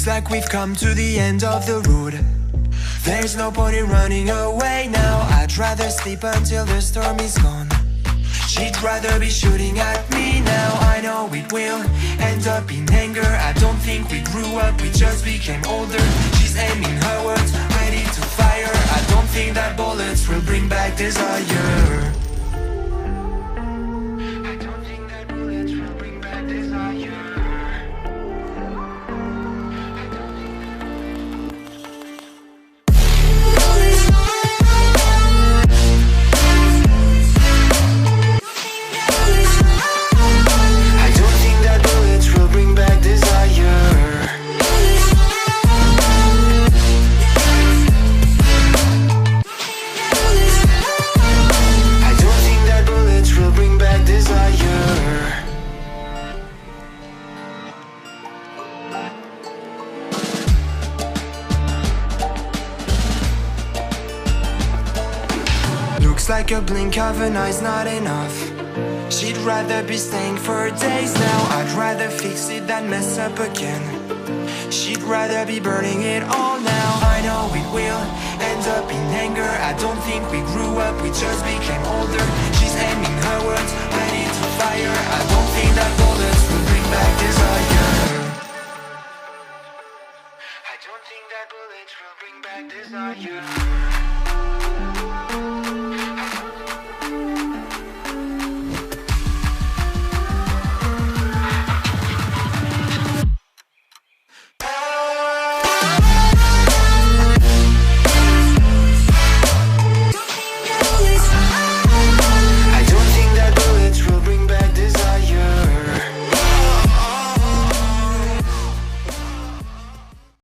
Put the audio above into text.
Looks like we've come to the end of the road. There's no point in running away now. I'd rather sleep until the storm is gone. She'd rather be shooting at me now. I know it will end up in anger. I don't think we grew up, we just became older. She's aiming her words, ready to fire. I don't think that bullets will bring back desire. I don't think that bullets will bring back desire. Looks like a blink of an eye's not enough. She'd rather be staying for days now. I'd rather fix it than mess up again. She'd rather be burning it all now. I know it will end up in anger. I don't think we grew up, we just became older. She's aiming her words, ready to fire. I don't think that bullets will bring back desire. I don't think that bullets will bring back desire.